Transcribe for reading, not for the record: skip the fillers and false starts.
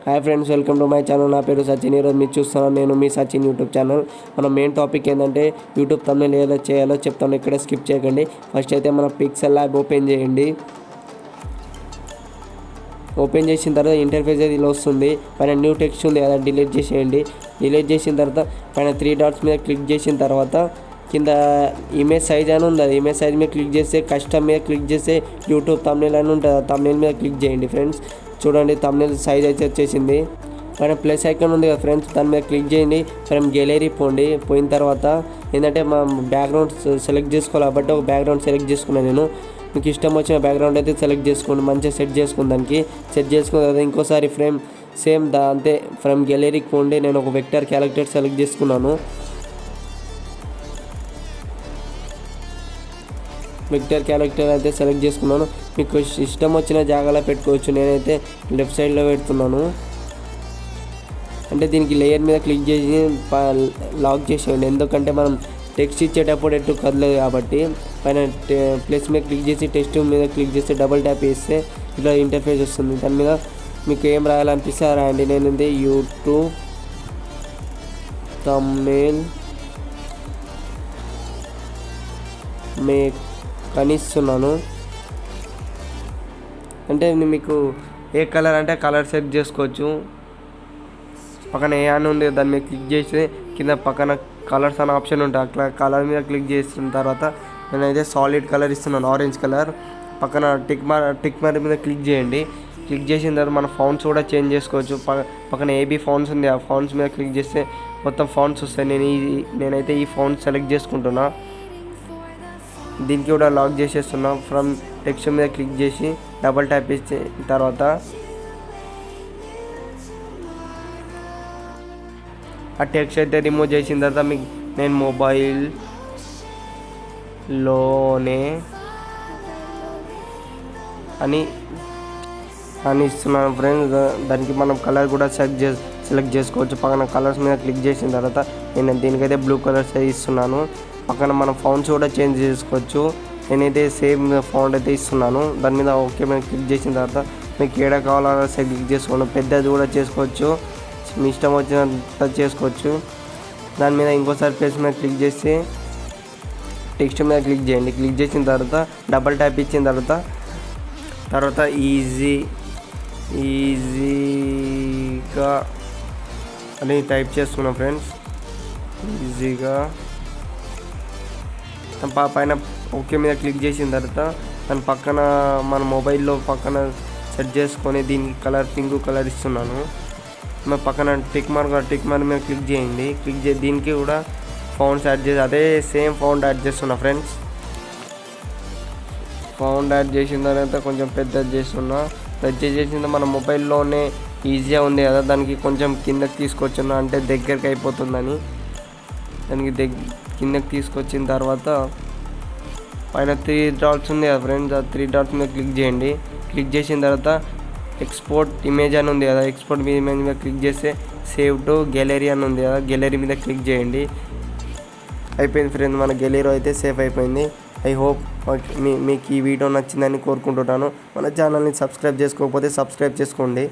Hi friends, welcome to my channel. నా పేరు సచిన్. ఈరోజు మీరు చూస్తున్నాను, నేను మీ సచిన్ యూట్యూబ్ ఛానల్. మన మెయిన్ టాపిక్ ఏంటంటే యూట్యూబ్ థంబ్నెయిల్ ఎలా చేయాలో చెప్తాను, ఇక్కడే స్కిప్ చేయకండి. ఫస్ట్ అయితే మన పిక్సెల్ ల్యాబ్ ఓపెన్ చేయండి. ఓపెన్ చేసిన తర్వాత ఇంటర్ఫేస్ అయితే ఇలా వస్తుంది. పైన న్యూ టెక్స్ట్ ఉంది కదా, డిలీట్ చేసేయండి. డిలీట్ చేసిన తర్వాత పైన 3 డాట్స్ మీద క్లిక్ చేసిన తర్వాత కింద ఇమేజ్ సైజ్ అని ఉంది. అది ఇమేజ్ సైజ్ మీద క్లిక్ చేస్తే కస్టమ్ మీద క్లిక్ చేస్తే యూట్యూబ్ థంబ్నెయిల్ అని ఉంటుంది. థంబ్నెయిల్ మీద క్లిక్ చేయండి ఫ్రెండ్స్. చూడండి, థంబ్నెయిల్ సైజ్ అయితే వచ్చేసింది. పైన ప్లస్ ఐకాన్ ఉంది కదా ఫ్రెండ్స్, దాని మీద క్లిక్ చేయండి. ఫ్రమ్ గ్యాలరీ పోండి. పోయిన తర్వాత ఏంటంటే మా బ్యాక్గ్రౌండ్ సెలెక్ట్ చేసుకోవాలి కాబట్టి ఒక బ్యాక్గ్రౌండ్ సెలెక్ట్ చేసుకున్నాను నేను. మీకు ఇష్టం వచ్చిన బ్యాక్గ్రౌండ్ అయితే సెలెక్ట్ చేసుకోండి. మంచిగా సెట్ చేసుకుని దానికి సెట్ చేసుకున్న తర్వాత ఇంకోసారి ఫ్రేమ్ సేమ్ అంతే ఫ్రమ్ గ్యాలరీకి పోండి. నేను ఒక వెక్టర్ క్యారెక్టర్ సెలెక్ట్ చేసుకున్నాను. వెక్టర్ క్యారెక్టర్ అయితే సెలెక్ట్ చేసుకున్నాను. మీకు ఇష్టం వచ్చిన జాగాలో పెట్టుకోవచ్చు. నేనైతే లెఫ్ట్ సైడ్లో పెడుతున్నాను. అంటే దీనికి లేయర్ మీద క్లిక్ చేసి లాక్ చేసేయండి, ఎందుకంటే మనం టెక్స్ట్ ఇచ్చేటప్పుడు ఎటు కదలేదు కాబట్టి. పైన ప్లస్ మీద క్లిక్ చేసి టెక్స్ట్ మీద క్లిక్ చేస్తే డబుల్ ట్యాప్ చేస్తే ఇట్లా ఇంటర్ఫేస్ వస్తుంది. దాని మీద మీకు ఏం రాయాలనిపిస్తే రాయండి. నేను యూట్యూబ్ థంబ్నెయిల్ మేక్ కనిస్తున్నాను. అంటే మీకు ఏ కలర్ అంటే కలర్ సెట్ చేసుకోవచ్చు. పక్కన ఏ అని ఉంది దాని మీద క్లిక్ చేసి కింద పక్కన కలర్స్ అనే ఆప్షన్ ఉంటుంది. అట్లా కలర్ మీద క్లిక్ చేసిన తర్వాత నేనైతే సాలిడ్ కలర్ ఇస్తున్నాను, ఆరెంజ్ కలర్. పక్కన టిక్ మార్క్ మీద క్లిక్ చేయండి. క్లిక్ చేసిన తర్వాత మన ఫాంట్స్ కూడా చేంజ్ చేసుకోవచ్చు. పక్కన ఏబీ ఫాంట్స్ ఉంది, ఆ ఫాంట్స్ మీద క్లిక్ చేస్తే మొత్తం ఫాంట్స్ వస్తాయి. నేనైతే ఈ ఫాంట్స్ సెలెక్ట్ చేసుకుంటున్నా. దీనికి కూడా లాక్ చేసేస్తున్నా. ఫ్రమ్ టెక్స్ట్ మీద క్లిక్ చేసి డబల్ ట్యాప్ ఇచ్చిన తర్వాత ఆ టెక్స్ట్ అయితే రిమూవ్ చేసిన తర్వాత నేను మొబైల్లోనే అని ఇస్తున్నాను ఫ్రెండ్స్. దానికి మనం కలర్ కూడా సెలెక్ట్ చేసుకోవచ్చు. పక్కన కలర్స్ మీద క్లిక్ చేసిన తర్వాత నేను దీనికైతే బ్లూ కలర్స్ ఇస్తున్నాను. పక్కన మనం ఫాంట్స్ కూడా చేంజ్ చేసుకోవచ్చు. నేనైతే సేమ్ ఫాంట్ అయితే ఇస్తున్నాను. దాని మీద ఓకే మీద క్లిక్ చేసిన తర్వాత మీకు ఏడ కావాలో సెలెక్ట్ చేసుకోండి. పెద్దది కూడా చేసుకోవచ్చు, మీ ఇష్టం వచ్చినంత చేసుకోవచ్చు. దాని మీద ఇంకోసారి ప్లేస్ మీద క్లిక్ చేసి టెక్స్ట్ మీద క్లిక్ చేయండి. క్లిక్ చేసిన తర్వాత డబల్ ట్యాప్ ఇచ్చిన తర్వాత ఈజీగా అని టైప్ చేసుకున్నాం ఫ్రెండ్స్. ఈజీగా పైన ఓకే మీద క్లిక్ చేసిన తర్వాత దాని పక్కన మన మొబైల్లో పక్కన సెట్ చేసుకొని దీనికి కలర్ పింక్ కలర్ ఇస్తున్నాను. పక్కన టిక్ మార్క్ మీద క్లిక్ చేయండి. దీనికి కూడా ఫౌండ్స్ యాడ్ చేసి అదే సేమ్ ఫౌండ్ యాడ్ చేస్తున్నా ఫ్రెండ్స్. ఫౌండ్ యాడ్ చేసిన తర్వాత కొంచెం పెద్దది చేస్తున్నా. చేసిన మన మొబైల్లోనే ఈజీగా ఉంది కదా, దానికి కొంచెం కిందకి తీసుకొచ్చున్నా, అంటే దగ్గరికి అయిపోతుందని. దానికి కిందకి తీసుకొచ్చిన తర్వాత పైన 3 డాట్స్ ఉంది కదా ఫ్రెండ్స్, ఆ 3 డాట్స్ మీద క్లిక్ చేయండి. క్లిక్ చేసిన తర్వాత ఎక్స్పోర్ట్ ఇమేజ్ అని ఉంది కదా, ఎక్స్పోర్ట్ ఇమేజ్ మీద క్లిక్ చేస్తే సేవ్ టు గ్యాలరీ అని ఉంది కదా, గ్యాలరీ మీద క్లిక్ చేయండి. అయిపోయింది ఫ్రెండ్స్, మన గ్యాలరీ అయితే సేఫ్ అయిపోయింది. ఐ హోప్ మీకు ఈ వీడియో నచ్చిందని కోరుకుంటున్నాను. మన ఛానల్ని సబ్స్క్రైబ్ చేసుకోకపోతే సబ్స్క్రైబ్ చేసుకోండి.